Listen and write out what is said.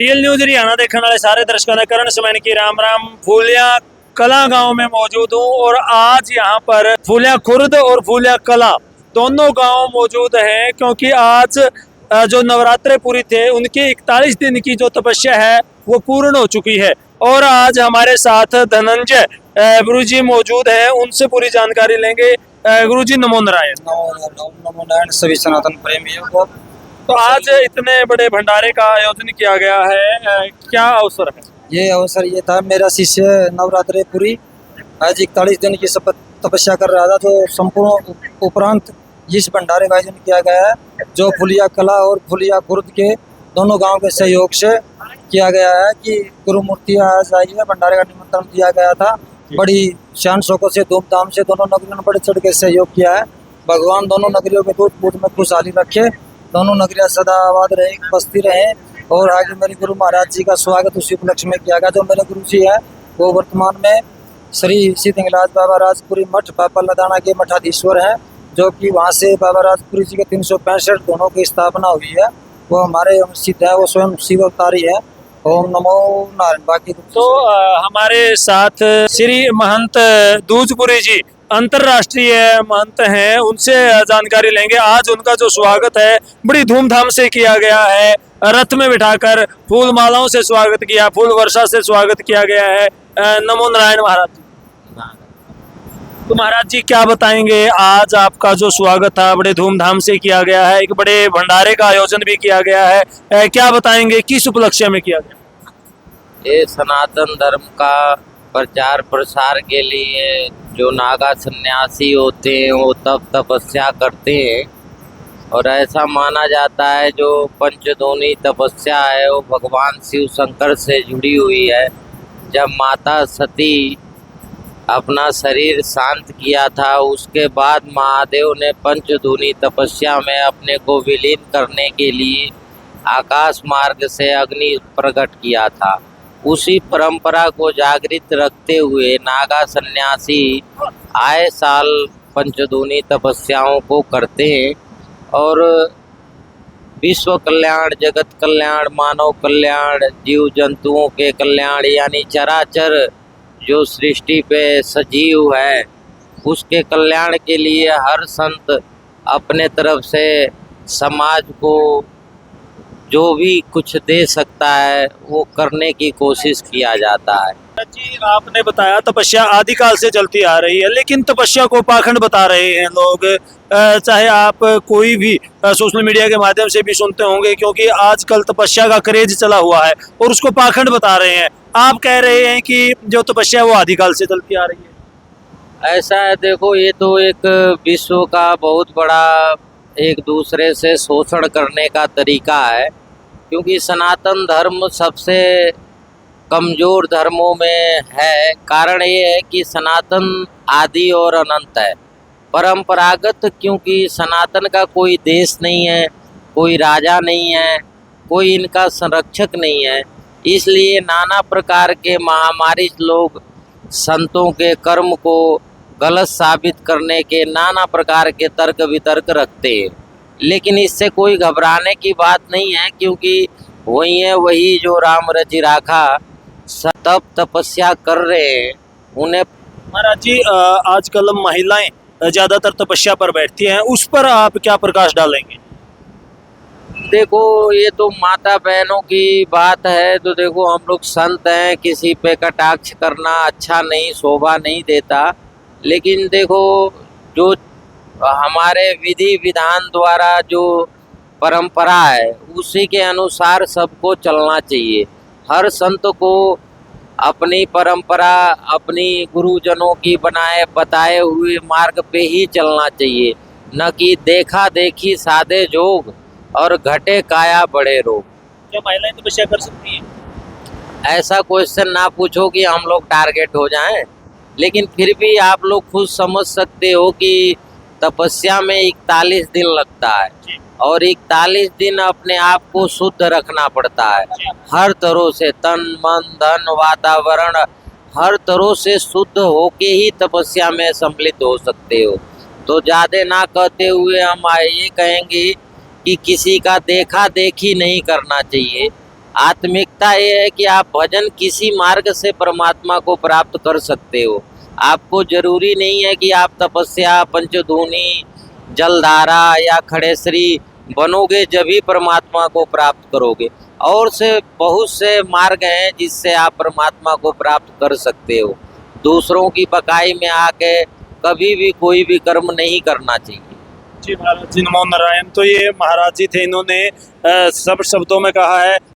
TL news Haryana देखने वाले सारे दर्शकों ने करण समैन की राम राम। फूलिया कला गांव में मौजूद हूं और आज यहां पर फूलिया खुर्द और फूलिया कला दोनों गांव मौजूद हैं, क्योंकि आज जो नवरात्रे पूरी थे उनकी 41 दिन की जो तपस्या है वो पूर्ण हो चुकी है। और आज हमारे साथ धनंजय गुरु जी मौजूद हैं, उनसे पूरी जानकारी लेंगे। गुरु जी नमो नारायण। नमो नारायण सभी सनातन प्रेमियों को। तो आज इतने बड़े भंडारे का आयोजन किया गया है, क्या अवसर है? ये अवसर ये था, मेरा शिष्य नवरात्रि पूरी आज 41 दिन की तपस्या कर रहा था, तो संपूर्ण उपरांत जिस भंडारे का आयोजन किया गया है, जो फुलिया कला और फुलिया खुर्द के दोनों गांव के सहयोग से किया गया है कि गुरु मूर्ति आज आई है। भंडारे का निमंत्रण दिया गया था, बड़ी शान शौकत से धूमधाम से दोनों नगरियों ने बढ़ चढ़ के सहयोग किया है। भगवान दोनों नगरियों के दूध बूथ में खुशहाली रखे, दोनों नगरियां सदा आबाद रहे, बसती रहे। और आगे मेरे गुरु महाराज जी का स्वागत उसी उपलक्ष्य में किया गया। जो मेरे गुरु जी है वो वर्तमान में श्री सिद्धंगराज बाबा राजपुरी मठ बाबा लदाना के मठाधीश्वर हैं, जो कि वहाँ से बाबा राजपुरी जी के 365 दोनों की स्थापना हुई है। वो हमारे सिद्ध है, वो स्वयं शिव अवतारी है। ओम नमो नारायण। बाकी तो हमारे साथ श्री महंत दूजपुरी जी अंतरराष्ट्रीय महंत हैं, उनसे जानकारी लेंगे। आज उनका जो स्वागत है बड़ी धूमधाम से किया गया है, रथ में बिठाकर फूल मालाओं से स्वागत किया, फूल वर्षा से स्वागत किया गया है। नमो नारायण महाराज जी। तो महाराज जी क्या बताएंगे, आज आपका जो स्वागत था बड़े धूमधाम से किया गया है, एक बड़े भंडारे का आयोजन भी किया गया है, क्या बताएंगे, किस उपलक्ष्य में किया गया? ये सनातन धर्म का प्रचार प्रसार के लिए जो नागा सन्यासी होते हैं वो तप तपस्या करते हैं, और ऐसा माना जाता है जो पंचदोनी तपस्या है वो भगवान शिव शंकर से जुड़ी हुई है। जब माता सती अपना शरीर शांत किया था, उसके बाद महादेव ने पंचदोनी तपस्या में अपने को विलीन करने के लिए आकाश मार्ग से अग्नि प्रकट किया था। उसी परंपरा को जागृत रखते हुए नागा सन्यासी आए साल पंचदोनी तपस्याओं को करते हैं, और विश्व कल्याण, जगत कल्याण, मानव कल्याण, जीव जंतुओं के कल्याण यानी चराचर जो सृष्टि पे सजीव है उसके कल्याण के लिए हर संत अपने तरफ से समाज को जो भी कुछ दे सकता है वो करने की कोशिश किया जाता है। जी आपने बताया तपस्या आदिकाल से चलती आ रही है, लेकिन तपस्या को पाखंड बता रहे हैं लोग। चाहे आप कोई भी सोशल मीडिया के माध्यम से भी सुनते होंगे, क्योंकि आजकल तपस्या का क्रेज चला हुआ है और उसको पाखंड बता रहे हैं। आप कह रहे हैं कि जो तपस्या वो आदिकाल से चलती आ रही है। ऐसा है, देखो ये तो एक विश्व का बहुत बड़ा एक दूसरे से शोषण करने का तरीका है, क्योंकि सनातन धर्म सबसे कमज़ोर धर्मों में है। कारण ये है कि सनातन आदि और अनंत है, परंपरागत, क्योंकि सनातन का कोई देश नहीं है, कोई राजा नहीं है, कोई इनका संरक्षक नहीं है। इसलिए नाना प्रकार के महामारी लोग संतों के कर्म को गलत साबित करने के नाना प्रकार के तर्क वितर्क रखते हैं, लेकिन इससे कोई घबराने की बात नहीं है, क्योंकि वही है वही जो राम रचि राखा तप तपस्या कर रहे हैं उन्हें। महाराज जी आजकल महिलाएं ज्यादातर तपस्या पर बैठती हैं, उस पर आप क्या प्रकाश डालेंगे? देखो ये तो माता बहनों की बात है, तो देखो हम लोग संत हैं, किसी पे कटाक्ष करना अच्छा नहीं, शोभा नहीं देता। लेकिन देखो जो हमारे विधि विधान द्वारा जो परंपरा है उसी के अनुसार सबको चलना चाहिए। हर संत को अपनी परंपरा, अपनी गुरुजनों की बताए हुए मार्ग पे ही चलना चाहिए, न कि देखा देखी सादे जोग और घटे काया बड़े रोग। क्या महिलाएं तपस्या कर सकती हैं? ऐसा क्वेश्चन ना पूछो कि हम लोग टारगेट हो जाएं, लेकिन फिर भी आप लोग खुद समझ सकते हो कि तपस्या में 41 दिन लगता है, और 41 दिन अपने आप को शुद्ध रखना पड़ता है हर तरह से, तन मन धन वातावरण हर तरह से शुद्ध होके ही तपस्या में सम्मिलित हो सकते हो। तो ज़्यादा ना कहते हुए हम ये कहेंगे कि किसी का देखा देखी नहीं करना चाहिए, आत्मिकता ये है कि आप भजन किसी मार्ग से परमात्मा को प्राप्त कर सकते हो। आपको जरूरी नहीं है कि आप तपस्या, पंचधूनी, जलधारा या खड़ेसरी बनोगे जब ही परमात्मा को प्राप्त करोगे। और से बहुत से मार्ग हैं जिससे आप परमात्मा को प्राप्त कर सकते हो। दूसरों की बकाई में आके कभी भी कोई भी कर्म नहीं करना चाहिए। जी महाराज जी, नमो नारायण। तो ये महाराज जी थे, इन्होंने सब शब्दों में कहा है